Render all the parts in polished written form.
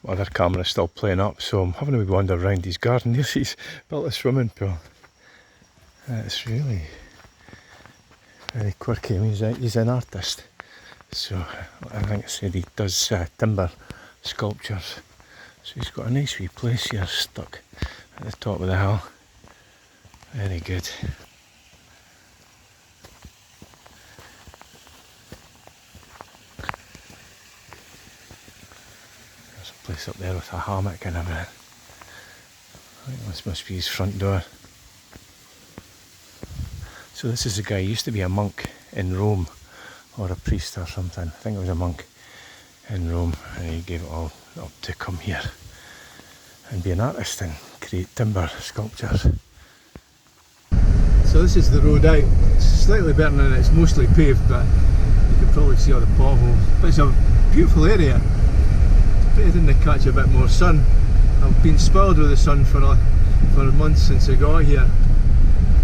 other camera's still playing up, so I'm having a wee wander around his garden. He's built a swimming pool. It's really very quirky. I mean, he's an artist, so I think I said he does timber sculptures. So he's got a nice wee place here stuck at the top of the hill. Very good. There's a place up there with a hammock and everything. I think this must be his front door. So this is the guy, he used to be a monk in Rome, or a priest or something. I think it was a monk in Rome, and he gave it all up to come here and be an artist and create timber sculptures. So this is the road out. It's slightly better than it's mostly paved, but you can probably see all the potholes. But it's a beautiful area. It didn't catch a bit more sun. I've been spoiled with the sun for months since I got here.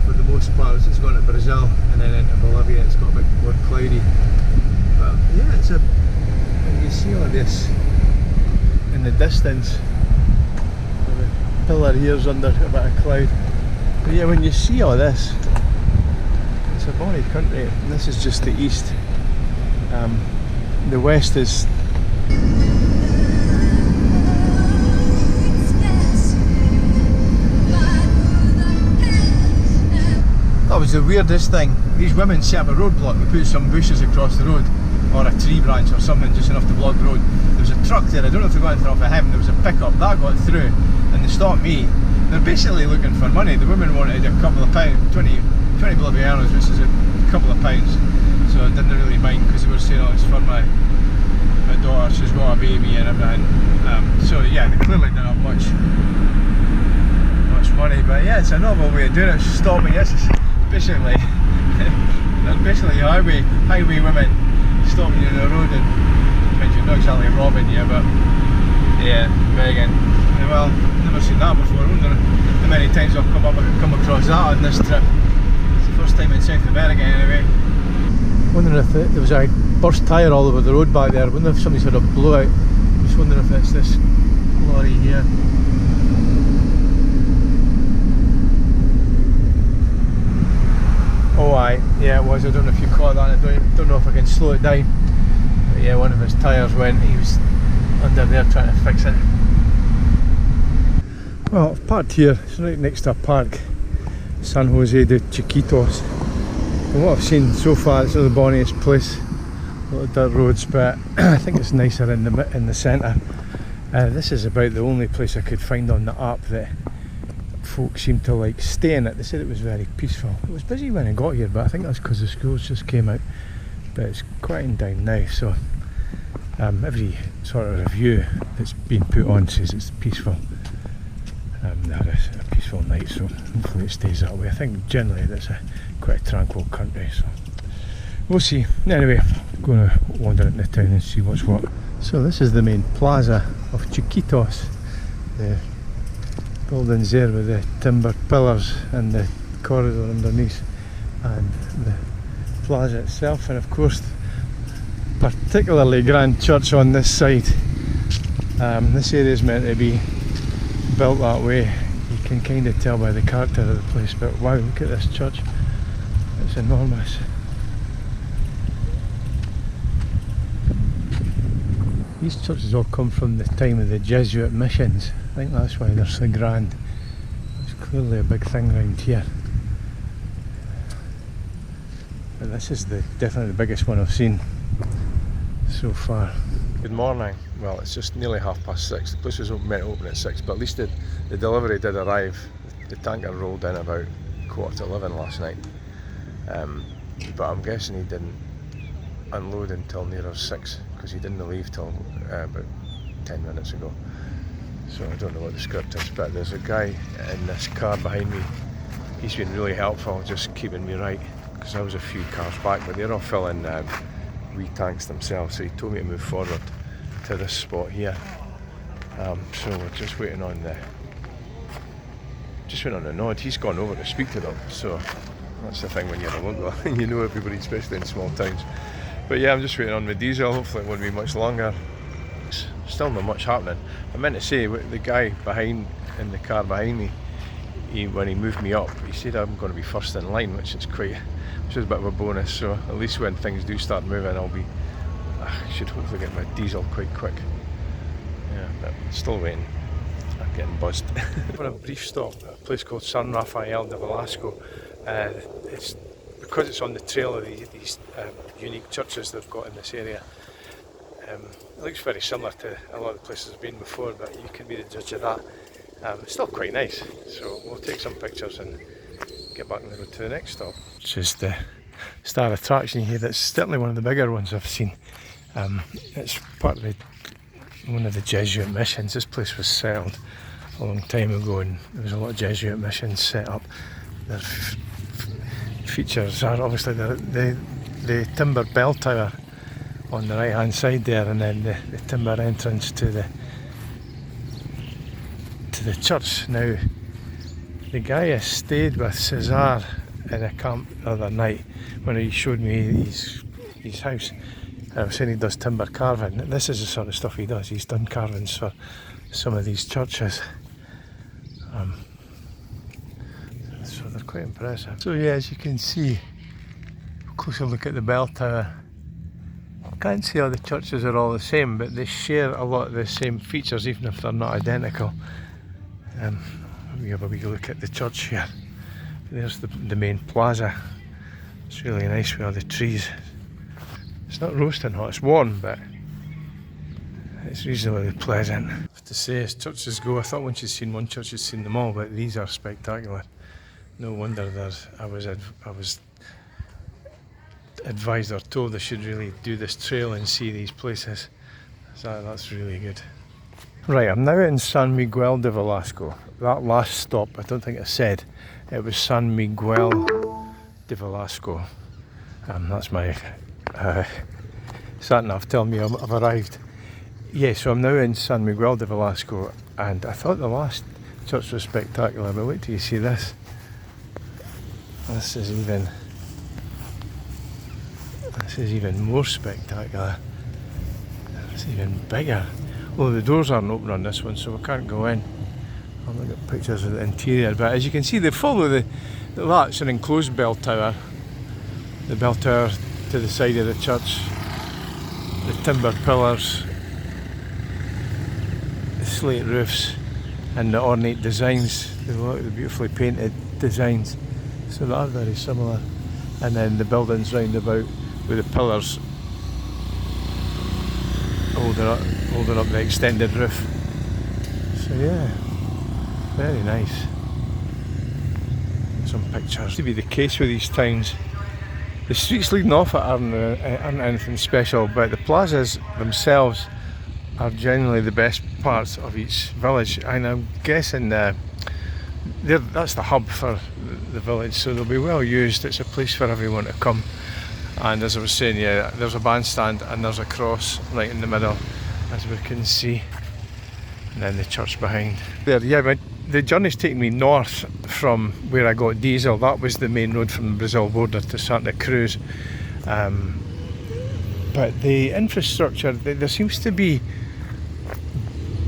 For the most part, since going to Brazil and then into Bolivia, it's got a bit more cloudy. But yeah, it's a. You see all this in the distance. The pillar here's under a bit of cloud. But yeah, when you see all this, it's a bonny country. And this is just the east. The west is. That was the weirdest thing. These women set up a roadblock and put some bushes across the road, or a tree branch or something, just enough to block the road. There was a truck there, I don't know if they got anything off of him, there was a pickup, that got through, and they stopped me. They're basically looking for money. The women wanted a couple of pounds, 20 Bolivianos, which is a couple of pounds. So I didn't really mind, because they were saying, oh, it's for my daughter, she's got a baby and everything. So yeah, they clearly didn't have much money, but yeah, it's a novel way of doing it. Stop me, yes. Basically, they're basically highway women stopping you on the road and you're not exactly robbing you, but yeah, begging. Well, never seen that before. I wonder how many times I've come across that on this trip. It's the first time in South America anyway. Wondering if there was a burst tyre all over the road back there. I wonder if somebody's had a blowout. Just wondering if it's this lorry here. Oh aye, yeah it was. I don't know if you caught that. I don't know if I can slow it down. But yeah, one of his tyres went. He was under there trying to fix it. Well, I've parked here. It's right next to a park, San Jose de Chiquitos. From what I've seen so far, it's not the bonniest place. A lot of dirt roads, but I think it's nicer in the centre. This is about the only place I could find on the app that folk seem to like stay in it. They said it was very peaceful. It was busy when I got here, but I think that's because the schools just came out. But it's quieting down now, so every sort of review that's been put on says it's peaceful. They had a peaceful night, so hopefully it stays that way. I think generally that's quite a tranquil country, so we'll see. Anyway, I'm going to wander into town and see what's what. So this is the main plaza of Chiquitos. The buildings there with the timber pillars and the corridor underneath, and the plaza itself, and of course particularly grand church on this side. This area is meant to be built that way. You can kind of tell by the character of the place, but wow, look at this church. It's enormous. These churches all come from the time of the Jesuit missions. I think that's why they're so grand. There's clearly a big thing around here. But this is definitely the biggest one I've seen so far. Good morning. Well, it's just nearly 6:30. The place was meant to open at 6, but at least the delivery did arrive. The tanker rolled in about 11:15 last night. But I'm guessing he didn't unload until nearer 6, because he didn't leave till about 10 minutes ago. So I don't know what the script is, but there's a guy in this car behind me. He's been really helpful, just keeping me right, because I was a few cars back, but they're all filling wee tanks themselves, so he told me to move forward to this spot here. So we're just waiting on the nod. He's gone over to speak to them, so that's the thing when you're alone, you know everybody, especially in small towns. But yeah, I'm just waiting on the diesel. Hopefully it won't be much longer. still not much happening. I meant to say, the guy in the car behind me, when he moved me up, he said I'm going to be first in line, which is a bit of a bonus. So at least when things do start moving, I should hopefully get my diesel quite quick. Yeah, but still waiting. I'm getting buzzed. For a brief stop at a place called San Rafael de Velasco. It's because it's on the trail of these unique churches they've got in this area. It looks very similar to a lot of the places I've been before, but you can be the judge of that. It's still quite nice, so we'll take some pictures and get back on the road to the next stop. Which is the star attraction here. That's certainly one of the bigger ones I've seen. It's part of one of the Jesuit missions. This place was settled a long time ago, and there was a lot of Jesuit missions set up. Their features are obviously the timber bell tower on the right hand side there, and then the timber entrance to the church. Now, the guy I stayed with, Cesar, in a camp the other night when he showed me his house. I was saying he does timber carving. This is the sort of stuff he does. He's done carvings for some of these churches. So they're quite impressive. So yeah, as you can see, closer look at the bell tower. I can't say all the churches are all the same, but they share a lot of the same features, even if they're not identical. We have a wee look at the church here. There's the main plaza. It's really nice with all the trees. It's not roasting hot, it's warm, but it's reasonably pleasant. I have to say, as churches go, I thought once you'd seen one church, you'd seen them all, but these are spectacular. No wonder I was advised or told I should really do this trail and see these places. So that's really good. Right, I'm now in San Miguel de Velasco. That last stop, I don't think I said, it was San Miguel de Velasco. That's my sat-nav telling me I've arrived. Yeah, so I'm now in San Miguel de Velasco, and I thought the last church was spectacular, but wait till you see this. This is even more spectacular. It's even bigger. Well, the doors aren't open on this one, so we can't go in. I'll look at pictures of the interior, but as you can see, they follow that's an enclosed bell tower. The bell tower to the side of the church, the timber pillars, the slate roofs, and the ornate designs, the beautifully painted designs. So they are very similar. And then the buildings round about with the pillars holding up the extended roof. So yeah, very nice. Some pictures. To be the case with these towns, the streets leading off it aren't anything special, but the plazas themselves are generally the best parts of each village, and I'm guessing that's the hub for the village, so they'll be well used. It's a place for everyone to come. And as I was saying, yeah, there's a bandstand and there's a cross right in the middle, as we can see, and then the church behind there. Yeah, but the journey's taking me north from where I got diesel. That was the main road from the Brazil border to Santa Cruz. But the infrastructure, there seems to be,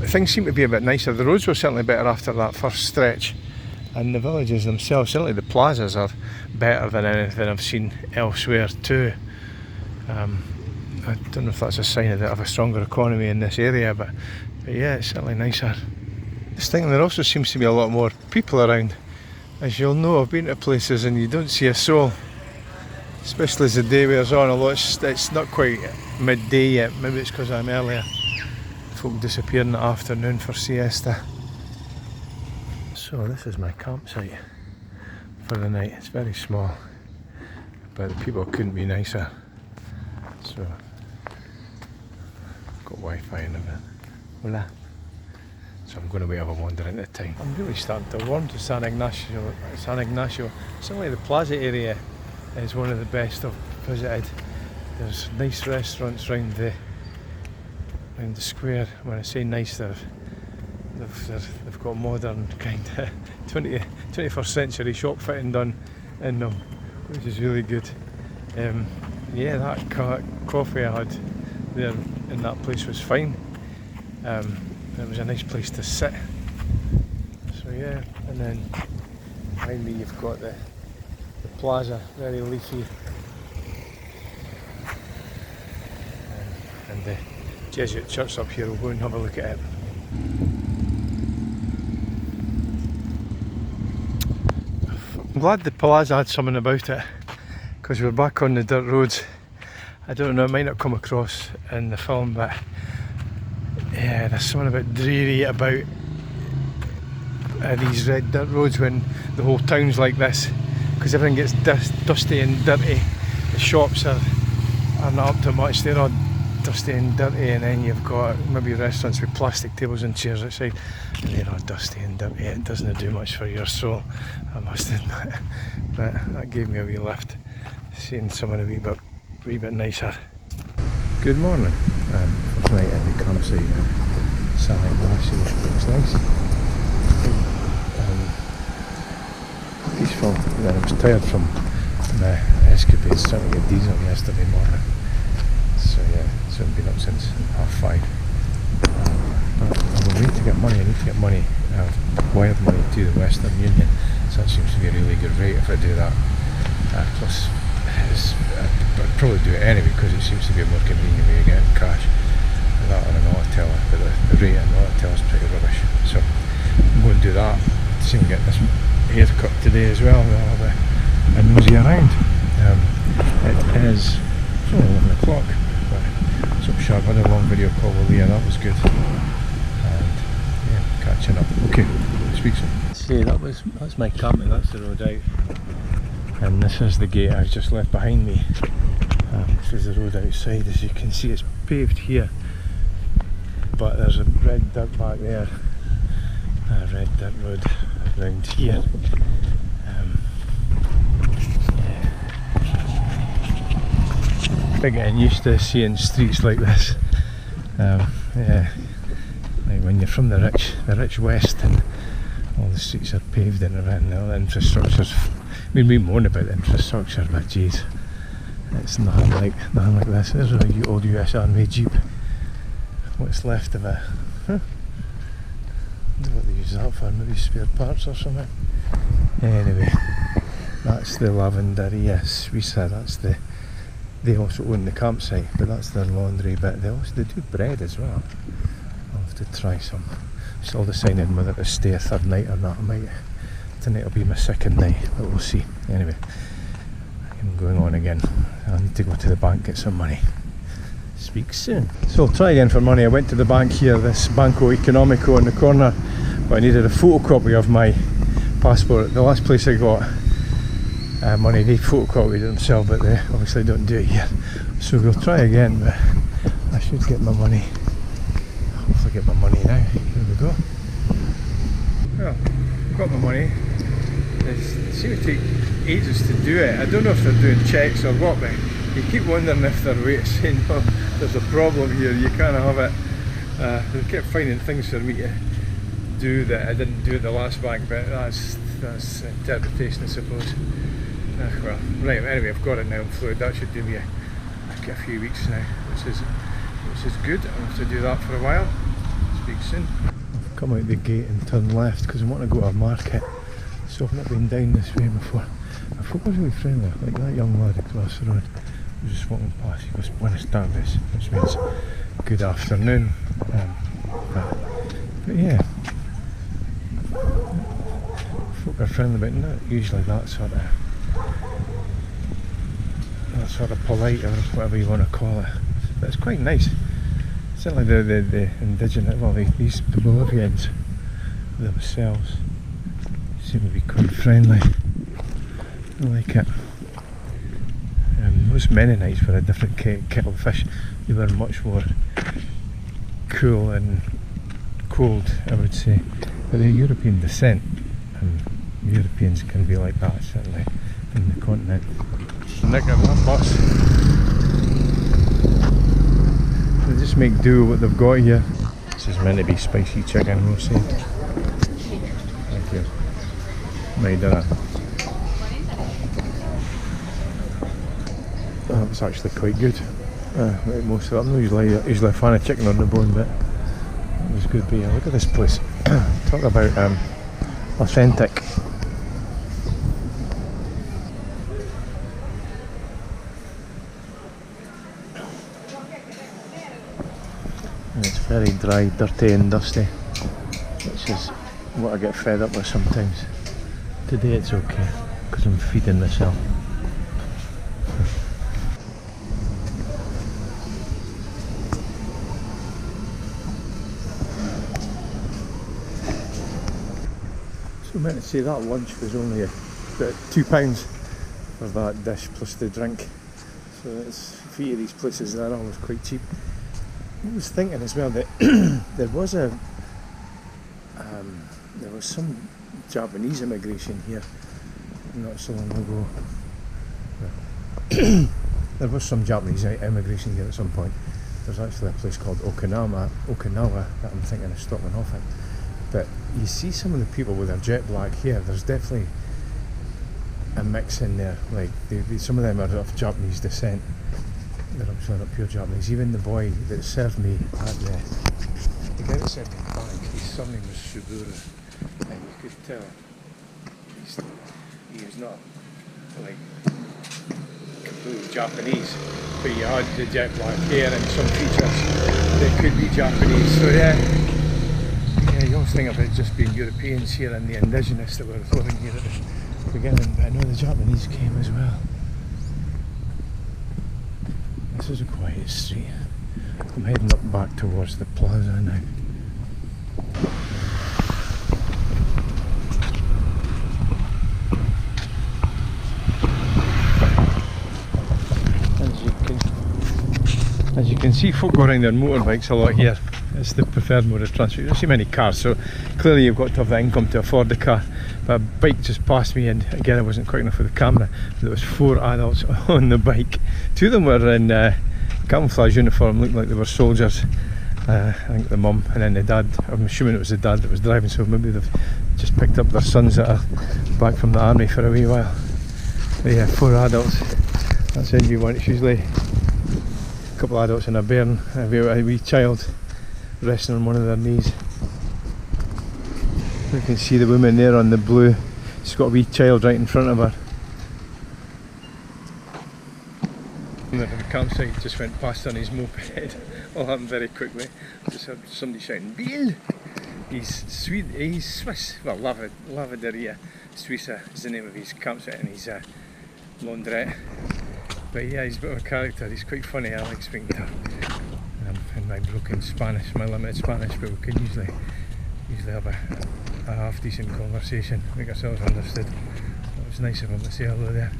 things seem to be a bit nicer. The roads were certainly better after that first stretch, and the villages themselves, certainly the plazas, are better than anything I've seen elsewhere too. I don't know if that's a sign of a stronger economy in this area, but yeah, it's certainly nicer. Just thinking, there also seems to be a lot more people around. As you'll know, I've been to places and you don't see a soul, especially as the day wears on, although it's not quite midday yet. Maybe it's because I'm earlier. Folk disappear in the afternoon for siesta. So this is my campsite for the night. It's very small, but the people couldn't be nicer. So got Wi-Fi and everything. Voila. So I'm going to have a wander into town. I'm really starting to warm to San Ignacio. Certainly the plaza area is one of the best I've visited. There's nice restaurants round the square. When I say nice, they've got modern kind of 21st century shop fitting done in them, which is really good. Yeah, that coffee I had there in that place was fine. It was a nice place to sit. So yeah, and then behind me you've got the plaza, very leafy, and the Jesuit church up here. We'll go and have a look at it. I'm glad the plaza had something about it, because we're back on the dirt roads. I don't know, it might not come across in the film, but yeah, there's something a bit dreary about these red dirt roads when the whole town's like this, because everything gets dusty and dirty. The shops are not up to much, they're all dusty and dirty, and then you've got maybe restaurants with plastic tables and chairs outside, and they're all dusty and dirty. It doesn't do much for your soul, I must admit. But that gave me a wee lift, seeing someone a wee bit nicer. Good morning. First night at the campsite at San Ignacio. Looks nice. Peaceful. Then I was tired from my escapades trying to get diesel yesterday morning. So yeah, so I've been up since 5:30. But I'm away to get money. I need to get money. I've wired money to the Western Union, so that seems to be a really good rate if I do that. Plus, I'd probably do it anyway because it seems to be a more convenient way of getting cash. That on an auto teller, but the rate on an auto teller is pretty rubbish. So I'm going to do that. See if I can get this haircut today as well. We'll have a nosy around. It is only 11 o'clock. So sharp. I had a long video call with Leah, that was good. And yeah, catching up. Okay, speak soon. See, that's my camping. That's the road out. And this is the gate I've just left behind me. This is the road outside. As you can see, it's paved here, but there's a red dirt back there, a red dirt road around here. Been getting used to seeing streets like this. Yeah, like when you're from the rich west and all the streets are paved and everything, all the infrastructure's. I mean, we moan about the infrastructure, but geez, it's nothing like this. There's a old US Army Jeep. What's left of it? Huh? I don't know what they use that for, maybe spare parts or something. Anyway, that's the Lavanderia Suiza. That's they also own the campsite, but that's their laundry bit. They do bread as well. I'll have to try some. Still deciding whether to stay a third night or not. Tonight will be my second night, but we'll see. Anyway, I'm going on again. I need to go to the bank, get some money. Speak soon. So I'll try again for money. I went to the bank here, this Banco Economico in the corner, but I needed a photocopy of my passport. The last place I got money, they photocopied it themselves, but they obviously don't do it here. So we'll try again, but I should get my money. Hopefully get my money now. Here we go. Well, got my money. They seem to take ages to do it. I don't know if they're doing checks or what, but you keep wondering if they're saying, no, there's a problem here, you can't have it. They kept finding things for me to do that I didn't do at the last bank, but that's interpretation, I suppose. Well, right, anyway, I've got it now, I'm fluid. That should do me a few weeks now, which is good. I'll have to do that for a while. Speak soon. I've come out the gate and turned left because I want to go to a market. So I've not been down this way before. I thought I was really friendly, like that young lad across the road. He was just walking past. He goes, "Buenas tardes," which means good afternoon. But yeah, folk are friendly, but not usually that sort of polite or whatever you want to call it. But it's quite nice. Certainly the indigenous, well, the Bolivians themselves seem to be quite friendly. I like it. Most Mennonites were a different kettle of fish. They were much more cool and cold, I would say. But they're European descent, and Europeans can be like that, certainly, in the continent. Nick on that bus. They just make do with what they've got here. This is meant to be spicy chicken, we'll see. Thank you. Made that. That was actually quite good. Like most of them, I'm not usually a fan of chicken on the bone, but was good, but yeah, look at this place. Talk about authentic. And it's very dry, dirty and dusty, which is what I get fed up with sometimes. Today it's okay, because I'm feeding myself. So I meant to say that lunch was only about £2 for that dish plus the drink. So it's for each of these places they're always quite cheap. I was thinking as well that there was some Japanese immigration here not so long ago. There was some Japanese immigration here at some point. There's actually a place called Okinawa that I'm thinking of stopping off at. But you see some of the people with their jet black hair, there's definitely a mix in there. Like some of them are of Japanese descent. They're actually not pure Japanese. Even the boy that served me at the guy that served me at the bank, his surname was Suburu, and you could tell he was not like completely Japanese, but he had the jet black hair and some features that could be Japanese. So yeah, you always think about it just being Europeans here and the indigenous that were living here at the beginning, but I know the Japanese came as well. This is a quiet street. I'm heading up back towards the plaza now. As you can see, folk go around their motorbikes a lot here. It's the preferred mode of transport. You don't see many cars, so clearly you've got to have the income to afford the car. But a bike just passed me, and again I wasn't quick enough with the camera. There was 4 adults on the bike. 2 of them were in camouflage uniform, looked like they were soldiers. I think the mum, and then the dad. I'm assuming it was the dad that was driving, so maybe they've just picked up their sons that are back from the army for a wee while. But yeah, 4 adults. That's it. You want. It's usually a couple of adults in a bairn, a wee child resting on one of their knees. You can see the woman there on the blue. She's got a wee child right in front of her. And the campsite just went past on his moped. All happened very quickly. Just heard somebody shouting, "Bill!" He's Swiss. Well, Lavanderia Suiza is the name of his campsite and his laundrette. But yeah, he's a bit of a character. He's quite funny. I like speaking to him. In my broken Spanish, my limited Spanish, but we can usually have a half decent conversation, make ourselves understood. It was nice of him to say hello there.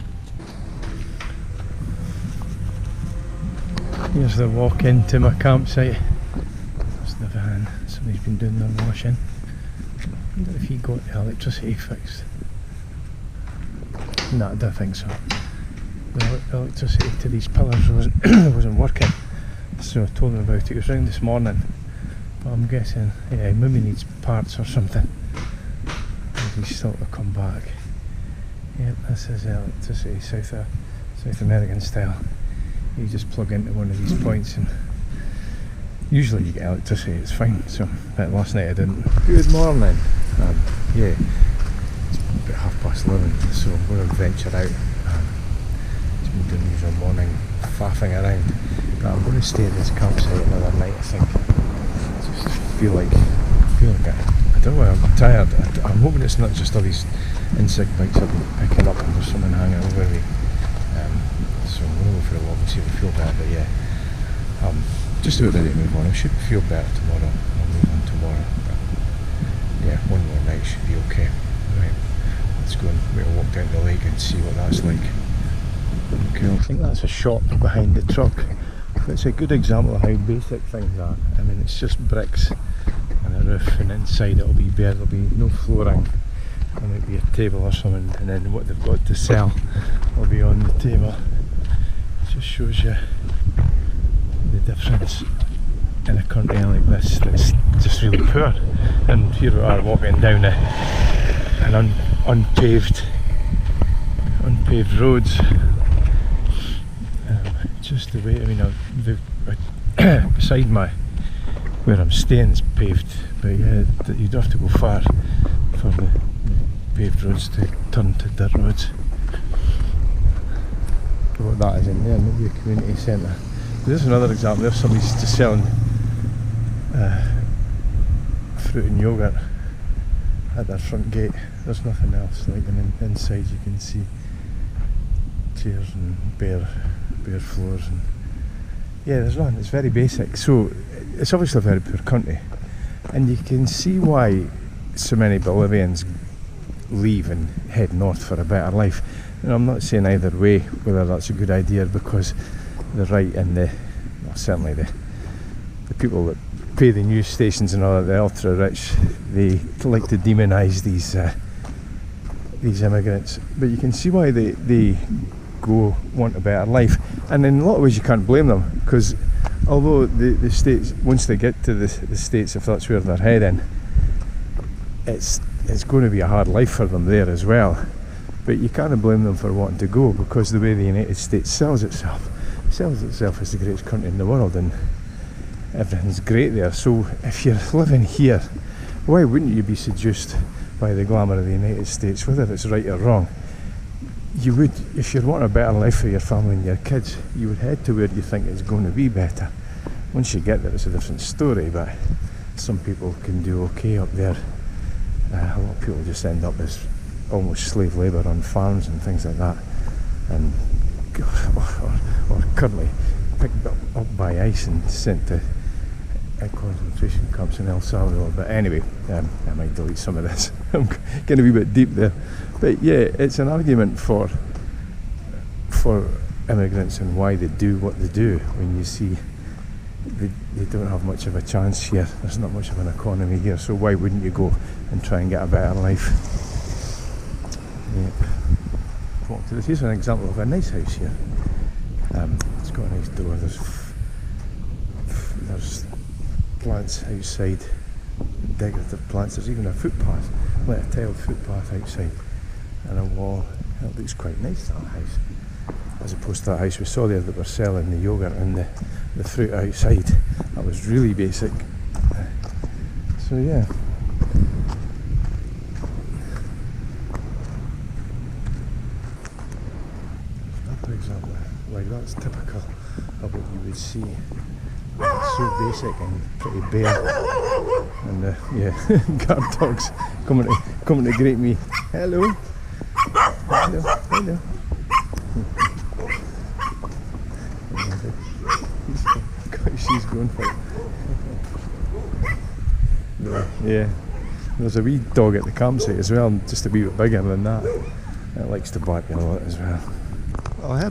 Here's the walk into my campsite. There's the van. Somebody's been doing their washing. I wonder if he got the electricity fixed. No, I don't think so. The electricity to these pillars wasn't working. So I told him about it. He was round this morning, but I'm guessing, yeah, maybe needs parts or something. He's still to come back. Yeah, this is electricity, South American style. You just plug into one of these points, and usually you get electricity. It's fine. So, but last night I didn't. Good morning. Yeah, it's about 11:30, so I'm going to venture out. Just been doing these all morning, faffing around. But I'm going to stay at this campsite another night, I think. I just feel like I don't know, I'm tired. I'm hoping it's not just all these insect bites I've been picking up and there's something hanging over me. So I'm going to go for a walk and see if I feel better. But yeah, I'm just about ready to move on. I should feel better tomorrow. I'll move on tomorrow. But yeah, one more night should be okay. Right, let's go and we'll walk down the lake and see what that's like. Okay, I think that's a shop behind the truck. It's a good example of how basic things are. I mean, it's just bricks and a roof, and inside it'll be bare, there'll be no flooring. There might be a table or something, and then what they've got to sell will be on the table. It just shows you the difference in a country like this that's just really poor. And here we are walking down an unpaved roads. Just the way, I mean, beside my where I'm staying is paved, but yeah, you'd have to go far for the paved roads to turn to dirt roads. What that is in there, maybe a community centre. There's another example. There's somebody's just selling fruit and yoghurt at their front gate. There's nothing else. Like, and inside you can see chairs and bare floors, and yeah, there's nothing. It's very basic. So it's obviously a very poor country, and you can see why so many Bolivians leave and head north for a better life. And I'm not saying either way whether that's a good idea, because the right and certainly the people that pay the news stations and all that, the ultra rich, they like to demonise these immigrants. But you can see why they go want a better life, and in a lot of ways you can't blame them, because although the states, once they get to the states, if that's where they're heading, it's going to be a hard life for them there as well. But you can't blame them for wanting to go, because the way the United States sells itself as the greatest country in the world, and everything's great there. So if you're living here, why wouldn't you be seduced by the glamour of the United States, whether it's right or wrong? You would, if you're wanting a better life for your family and your kids, you would head to where you think it's going to be better. Once you get there, it's a different story, but some people can do okay up there. A lot of people just end up as almost slave labour on farms and things like that, and or currently picked up by ICE and sent to concentration camps in El Salvador. But anyway, I might delete some of this. I'm getting a wee bit deep there. But yeah, it's an argument for immigrants and why they do what they do, when you see they don't have much of a chance here. There's not much of an economy here, so why wouldn't you go and try and get a better life? Yeah. Here's an example of a nice house here. It's got a nice door. There's plants outside, decorative plants. There's even a footpath, like a tiled footpath outside, and a wall. It looks quite nice, that house, as opposed to that house we saw there that were selling the yogurt and the fruit outside. That was really basic. So yeah. Another example, like that's typical of what you would see. It's so basic and pretty bare, and yeah, guard dogs coming to greet me. Hello, hello, hello. She's going for it. Yeah, there's a wee dog at the campsite as well, just a wee bit bigger than that. It likes to bark a lot as well. Well, I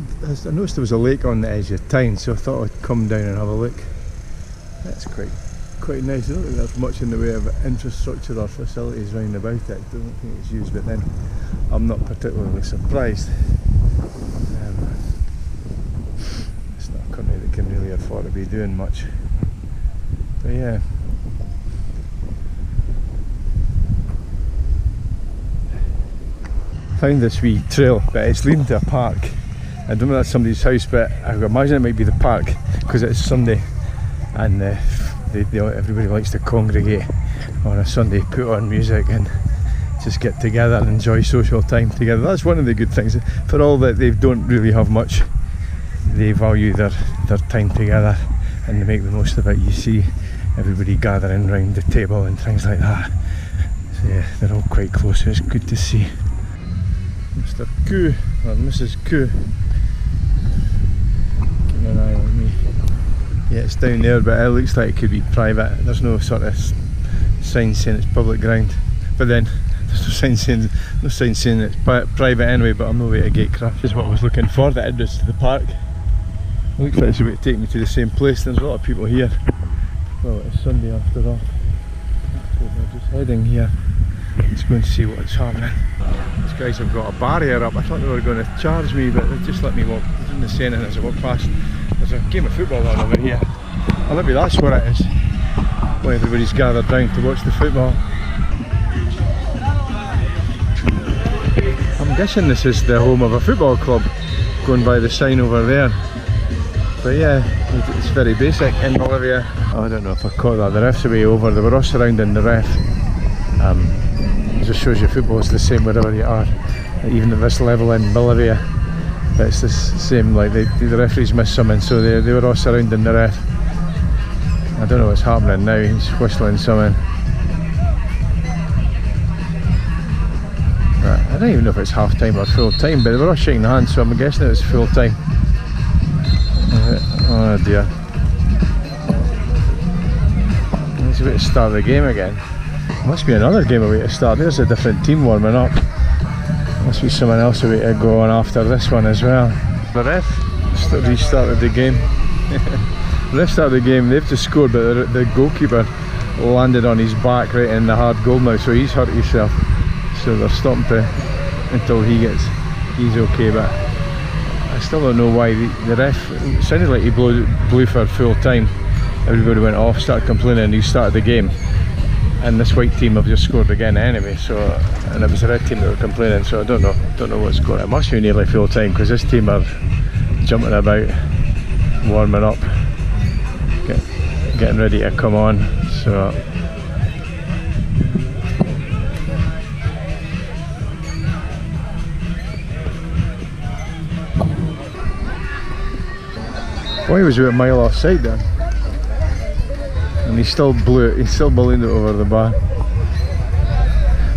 noticed there was a lake on the edge of town, so I thought I'd come down and have a look. That's quite nice. I don't think there's much in the way of infrastructure or facilities round about it. I don't think it's used, but then I'm not particularly surprised. It's not a country that can really afford to be doing much. But yeah. Found this wee trail, but it's leading to a park. I don't know if that's somebody's house, but I imagine it might be the park, because it's Sunday and everybody likes to congregate on a Sunday, put on music and just get together and enjoy social time together. That's one of the good things. For all that they don't really have much, they value their time together and they make the most of it. You see everybody gathering round the table and things like that. So yeah, they're all quite close, so it's good to see. Mr. Q, or Mrs. Q, keeping an eye on me. Yeah, it's down there, but it looks like it could be private. There's no sort of sign saying it's public ground, but then there's no sign saying it's private anyway. But I'm no way to gatecraft. This is what I was looking for, the entrance to the park. It looks like it's about to take me to the same place. There's a lot of people here. Well, it's Sunday after all, so we're just heading here. Let's go and see what's happening. These guys have got a barrier up. I thought they were going to charge me, but they just let me walk. They didn't say anything as I walked past. There's a game of football on over here. Or maybe that's what it is. Well, everybody's gathered round to watch the football. I'm guessing this is the home of a football club, going by the sign over there. But yeah, it's very basic in Bolivia. Oh, I don't know if I caught that. The ref's away over. They were all surrounding the ref. It just shows you football is the same wherever you are, even at this level in Bolivia. It's the same, like the referees missed something, so they were all surrounding the ref. I don't know what's happening now. He's whistling something. I don't even know if it's half time or full time, but they were all shaking hands, so I'm guessing it was full time. Oh dear. It's about to start the game again. Must be another game away to start. There's a different team warming up. Must be someone else away to go on after this one as well. The ref restarted the game. The ref started the game, they've just scored, but the goalkeeper landed on his back right in the hard goal now, so he's hurt himself. So they're stopping until he's okay, but I still don't know why the ref, it sounded like he blew for full time. Everybody went off, started complaining, and he started the game. And this white team have just scored again anyway, so, and it was the red team that were complaining, so I don't know what's going on. It must be nearly full time, because this team are jumping about, warming up, getting ready to come on, so. Well, he was about a mile offside then, and he still ballooned it over the bar.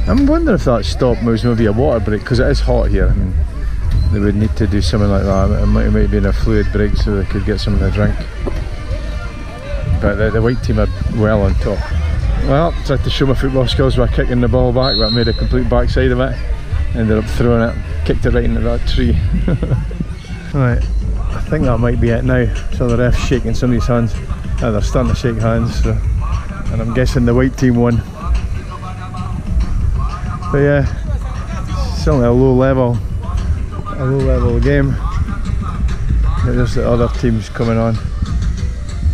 I'm wondering if that stop was maybe a water break, because it is hot here. I mean, they would need to do something like that. It might have been a fluid break so they could get something to drink. But the white team are well on top. Well, tried to show my football skills by kicking the ball back, but I made a complete backside of it. Ended up throwing it, kicked it right into that tree. Right. I think that might be it now. So the ref's shaking somebody's hands. They're starting to shake hands, so, and I'm guessing the white team won. But yeah, certainly a low level game. There's the other teams coming on.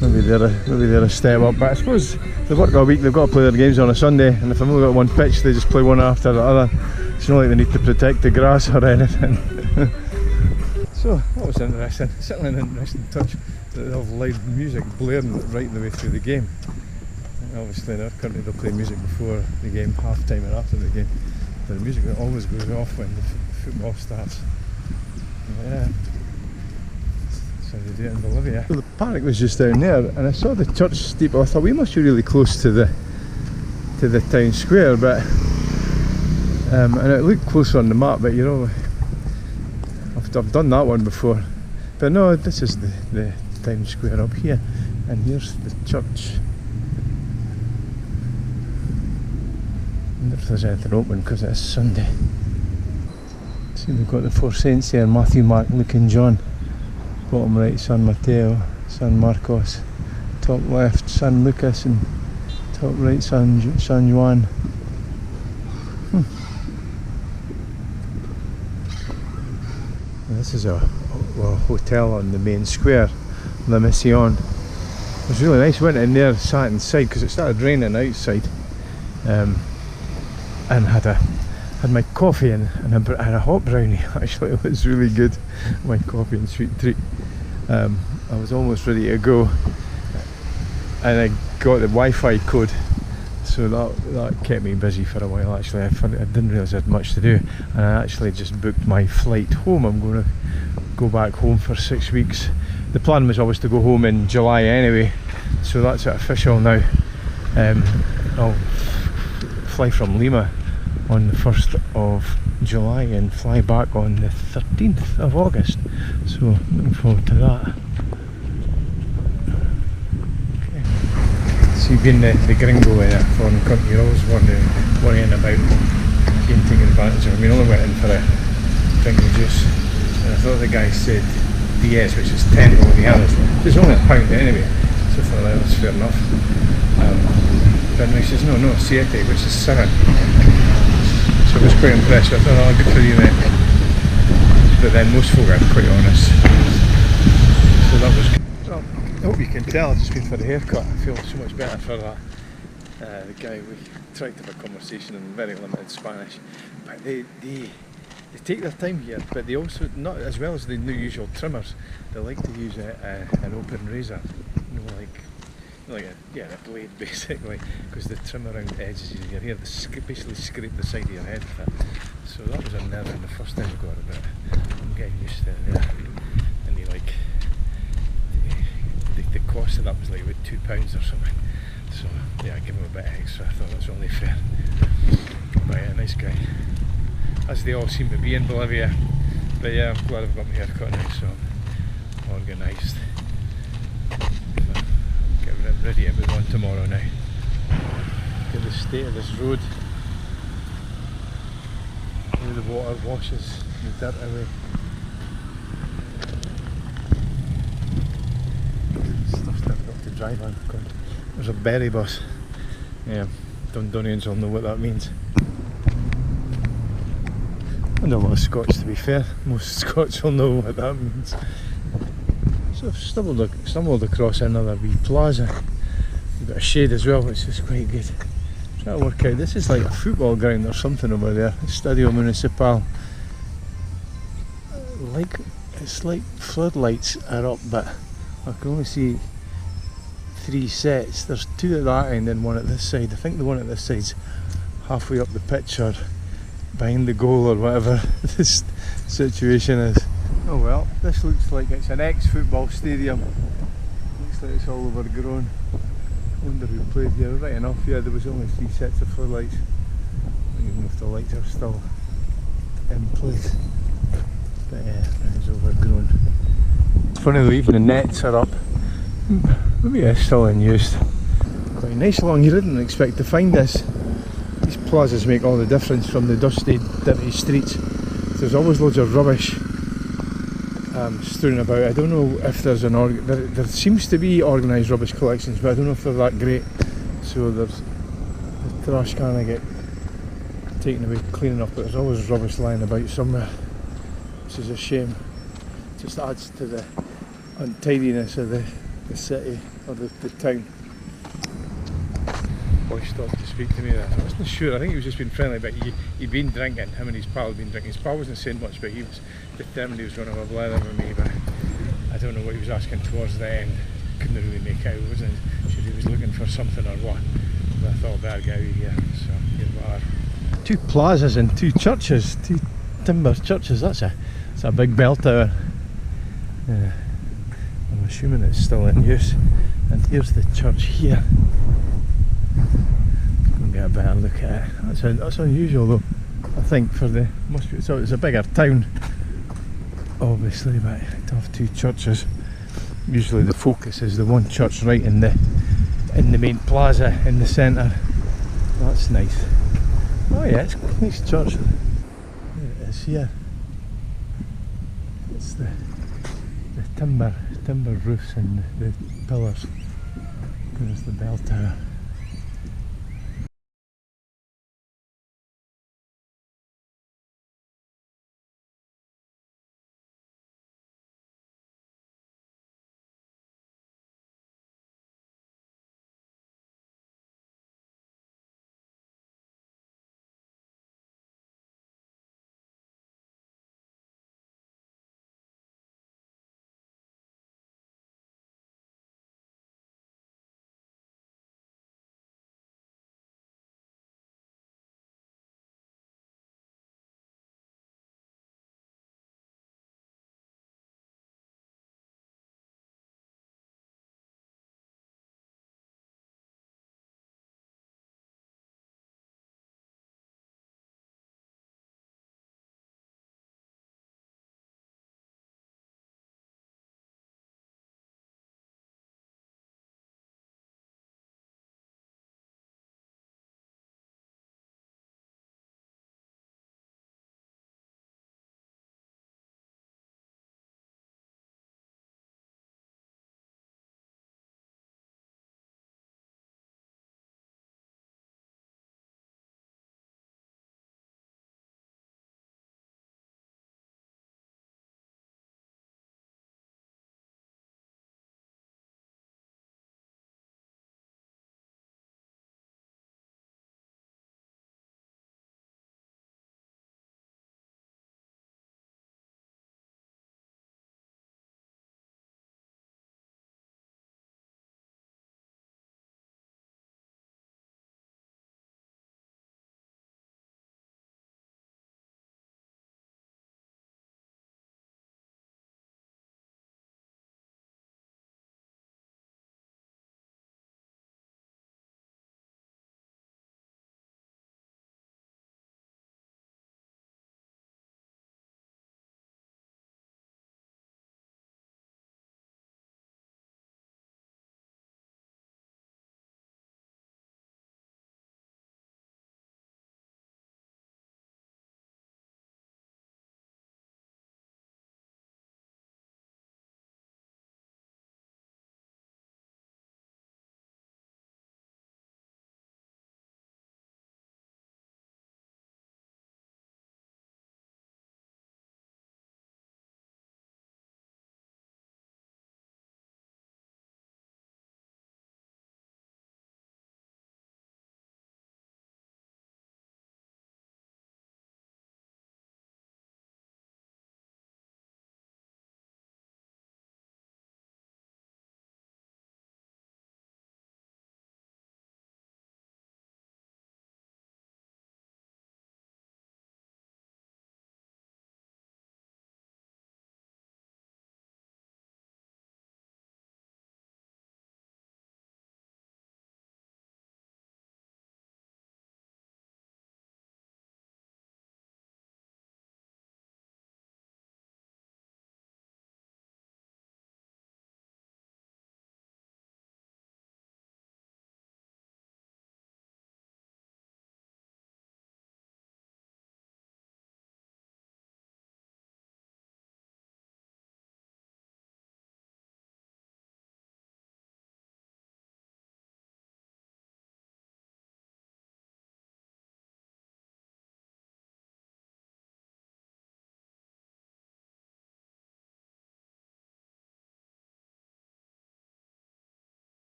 Maybe they're a step up. But I suppose they work all week. They've got to play their games on a Sunday, and if they've only got one pitch, they just play one after the other. It's not like they need to protect the grass or anything. So that was interesting, certainly an interesting touch. They have loud music blaring right the way through the game. And obviously in our country they'll play music before the game, half time and after the game. But the music always goes off when the football starts. Yeah, so they do it in Bolivia. So the park was just down there, and I saw the church steeple. I thought we must be really close to the town square, but and it looked closer on the map, but you know, I've done that one before, but no, this is the town square up here, and here's the church. I wonder if there's anything open because it's Sunday. See, we've got the 4 saints here: Matthew, Mark, Luke and John. Bottom right, San Mateo, San Marcos. Top left, San Lucas, and top right, San Juan. This is a hotel on the main square, La Mission. It was really nice. Went in there, sat inside because it started raining outside, and had my coffee and a hot brownie. Actually, it was really good. My coffee and sweet treat. I was almost ready to go, and I got the Wi-Fi code, so that kept me busy for a while. Actually, I didn't realise I had much to do, and I actually just booked my flight home. I'm going to go back home for 6 weeks. The plan was always to go home in July anyway, so that's it official now. I'll fly from Lima on the 1st of July and fly back on the 13th of August, so looking forward to that. Okay. So you've been the gringo in a foreign country, you're always worrying about being taken advantage of. I mean, I only went in for a drink of juice, and I thought the guy said DS, which is 10 bolivianos, which is only £1 anyway, so I thought that was fair enough. But he says no, 7, which is 7. So I was quite impressed. I thought, oh, good for you, mate. But then most folk are quite honest, so that was good. Well, I hope you can tell I've just been for the haircut. I feel so much better for that. The guy, we tried to have a conversation in very limited Spanish, but they they take their time here, but they also, not as well as the usual trimmers, they like to use an open razor, like a blade basically, because they trim around the edges of your hair. They basically scrape the side of your head with it. So that was unnerving the first time I got it, but I'm getting used to it there. And the cost of that was like about £2 or something. So yeah, I give him a bit extra. I thought that was only fair. But yeah, nice guy. As they all seem to be in Bolivia. But yeah, I'm glad I've got my hair cut now, so I'm organised. Get ready to move on tomorrow now. Look at the state of this road. Where the water washes the dirt away. Stuff's difficult to drive on. There's a berry bus. Yeah, Dundonians will know what that means. And a lot of Scots, to be fair. Most Scots will know what that means. So I've stumbled across another wee plaza. A bit of shade as well, which is quite good. Trying to work out, this is like a football ground or something over there. Stadio Municipal. It's like floodlights are up, but I can only see 3 sets. There's 2 at that end and 1 at this side. I think the one at this side's halfway up the pitch or behind the goal or whatever this situation is. Oh well, this looks like it's an ex-football stadium. Looks like it's all overgrown. I wonder who played here. Right enough, yeah, there was only 3 sets of floodlights. I don't even know if the lights are still in place. But yeah, it's overgrown. It's funny though, even the nets are up. Maybe it's still in use. Quite nice along here. I didn't expect to find this. These plazas make all the difference from the dusty, dirty streets. There's always loads of rubbish strewn about. I don't know if there's there seems to be organised rubbish collections, but I don't know if they're that great. So there's the trash can I get taken away clean enough, but there's always rubbish lying about somewhere, which is a shame. It just adds to the untidiness of the city or the town. Boy stopped to speak to me there. I wasn't sure, I think he was just being friendly, but he'd been drinking. Him and his pal had been drinking. His pal wasn't saying much, but he was determined he was going to have a blather with me, but I don't know what he was asking towards the end. Couldn't really make out, wasn't sure he was looking for something or what. But I thought, better get out of here, so here we are. 2 plazas and 2 churches, 2 timber churches. That's a big bell tower. I'm assuming it's still in use. And here's the church here. Get a better look at it. That's unusual though, I think, for the so it's a bigger town obviously, but to have 2 churches. Usually the focus is the one church right in the main plaza in the centre. That's nice. Oh yeah, it's a nice church. There it is here. It's the timber roofs and the pillars. There's the bell tower.